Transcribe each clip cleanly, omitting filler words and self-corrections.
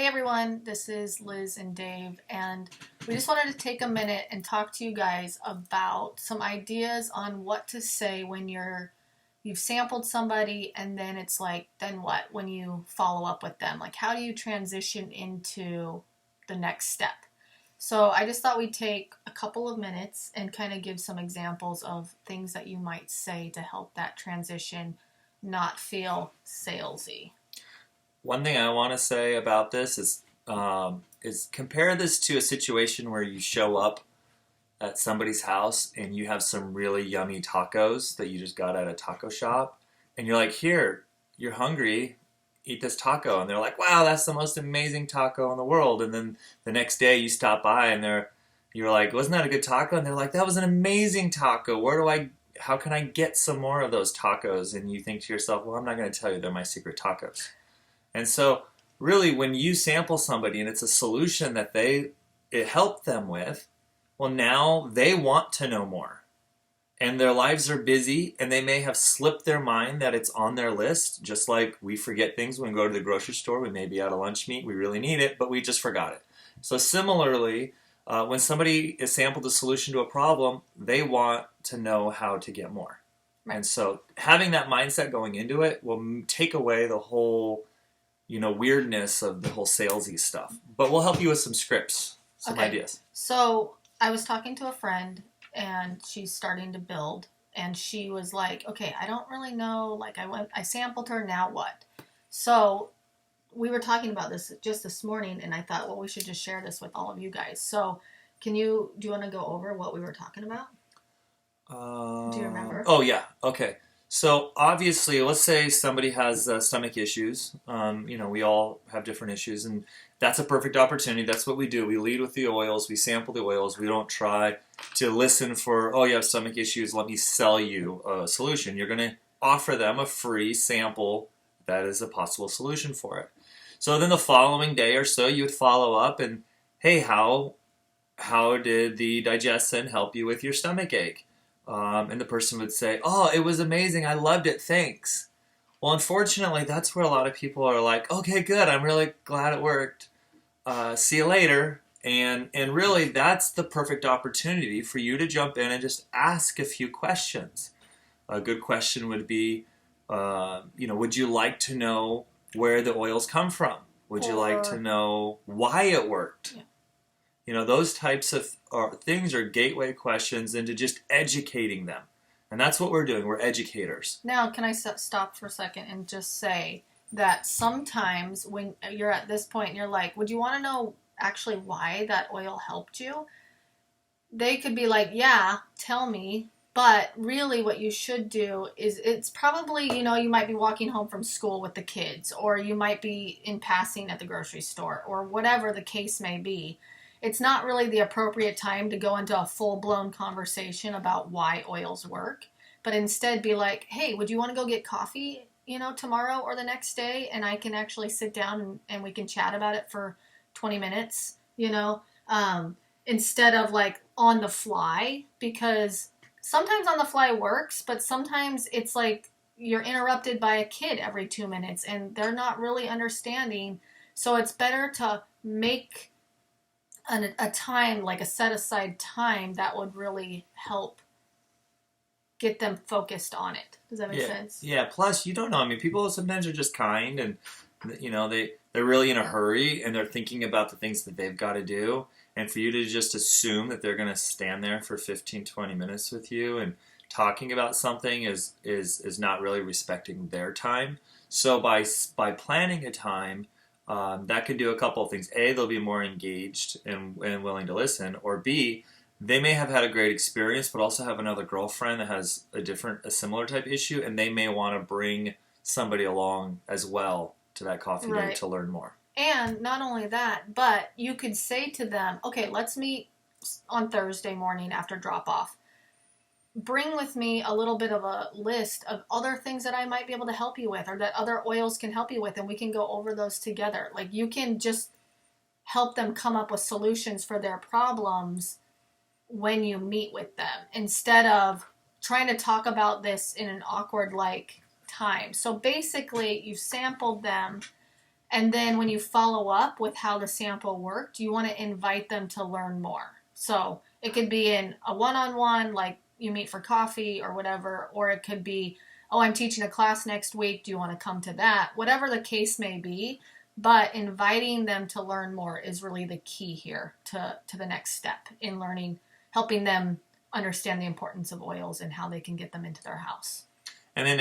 Hey everyone, this is Liz and Dave, and we just wanted to take a minute and talk to you guys about some ideas on what to say when you've sampled somebody and then it's like, then what when you follow up with them? Like, how do you transition into the next step? So I just thought we'd take a couple of minutes and kind of give some examples of things that you might say to help that transition not feel salesy. One thing I want to say about this is compare this to a situation where you show up at somebody's house and you have some really yummy tacos that you just got at a taco shop, and you're like, "Here, you're hungry, eat this taco," and they're like, "Wow, that's the most amazing taco in the world." And then the next day you stop by and you're like, "Wasn't that a good taco?" And they're like, "That was an amazing taco. How can I get some more of those tacos?" And you think to yourself, "Well, I'm not going to tell you they're my secret tacos." And so, really, when you sample somebody and it's a solution that it helped them with, well, now they want to know more. And their lives are busy, and they may have slipped their mind that it's on their list, just like we forget things when we go to the grocery store. We may be out of lunch meat, we really need it, but we just forgot it. So similarly, when somebody is sampled a solution to a problem, they want to know how to get more. Right. And so having that mindset going into it will take away the whole weirdness of the whole salesy stuff. But we'll help you with some scripts, some ideas. So I was talking to a friend, and she's starting to build, and she was like, "Okay, I don't really know. Like, I sampled her. Now what?" So we were talking about this just this morning, and I thought, well, we should just share this with all of you guys. So do you want to go over what we were talking about? Do you remember? Oh yeah. Okay. So obviously, let's say somebody has stomach issues. We all have different issues, and that's a perfect opportunity. That's what we do. We lead with the oils. We sample the oils. We don't try to listen for, "Oh, you have stomach issues. Let me sell you a solution." You're going to offer them a free sample that is a possible solution for it. So then the following day or so, you would follow up and, "Hey, how did the digestion help you with your stomach ache?" And the person would say, "Oh, it was amazing. I loved it. Thanks." Well, unfortunately, that's where a lot of people are like, "Okay, good. I'm really glad it worked. See you later." And really, that's the perfect opportunity for you to jump in and just ask a few questions. A good question would be, would you like to know where the oils come from? Would you like to know why it worked? Yeah. Those types of things are gateway questions into just educating them. And that's what we're doing. We're educators. Now, can I stop for a second and just say that sometimes when you're at this point and you're like, "Would you want to know actually why that oil helped you?" They could be like, "Yeah, tell me." But really what you should do is, it's probably, you might be walking home from school with the kids, or you might be in passing at the grocery store, or whatever the case may be. It's not really the appropriate time to go into a full-blown conversation about why oils work, but instead be like, "Hey, would you want to go get coffee, tomorrow or the next day, and I can actually sit down and we can chat about it for 20 minutes, instead of like on the fly, because sometimes on the fly works, but sometimes it's like you're interrupted by a kid every 2 minutes and they're not really understanding. So it's better to make a time, like a set aside time, that would really help get them focused on it. Does that make sense? Yeah. Plus, you don't know. I mean, people sometimes are just kind, and they're really in a hurry, and they're thinking about the things that they've got to do. And for you to just assume that they're going to stand there for 15, 20 minutes with you and talking about something is not really respecting their time. So by planning a time, that could do a couple of things. A, they'll be more engaged and willing to listen. Or B, they may have had a great experience, but also have another girlfriend that has a similar type issue, and they may want to bring somebody along as well to that coffee date to learn more. And not only that, but you could say to them, "Okay, let's meet on Thursday morning after drop off. Bring with me a little bit of a list of other things that I might be able to help you with, or that other oils can help you with, and we can go over those together." Like, you can just help them come up with solutions for their problems when you meet with them, instead of trying to talk about this in an awkward time. So basically, you've sampled them, And then when you follow up with how the sample worked, you want to invite them to learn more. So it could be in a one-on-one, like you meet for coffee or whatever, or it could be, oh, I'm teaching a class next week. Do you want to come to that? Whatever the case may be, but inviting them to learn more is really the key here to the next step in learning, helping them understand the importance of oils and how they can get them into their house. And then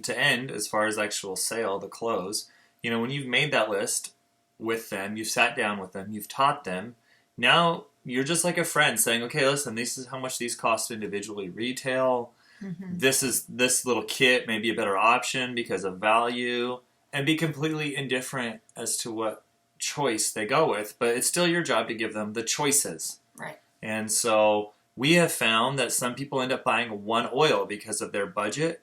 to end, as far as actual sale, the close, when you've made that list with them, you've sat down with them, you've taught them, now you're just like a friend saying, okay, listen, this is how much these cost individually retail. Mm-hmm. This little kit may be a better option because of value, and be completely indifferent as to what choice they go with, but it's still your job to give them the choices. Right. And so we have found that some people end up buying one oil because of their budget,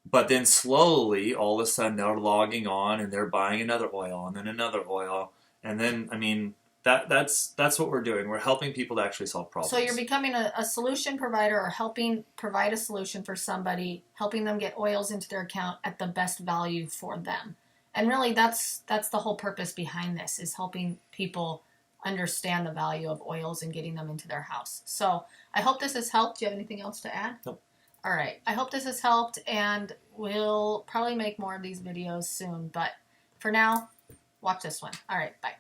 but then slowly, all of a sudden, they're logging on and they're buying another oil and then another oil. And then, that's what we're doing. We're helping people to actually solve problems. So you're becoming a solution provider, or helping provide a solution for somebody, helping them get oils into their account at the best value for them. And really, that's the whole purpose behind this, is helping people understand the value of oils and getting them into their house. So I hope this has helped. Do you have anything else to add? Nope. All right. I hope this has helped, and we'll probably make more of these videos soon. But for now, watch this one. All right. Bye.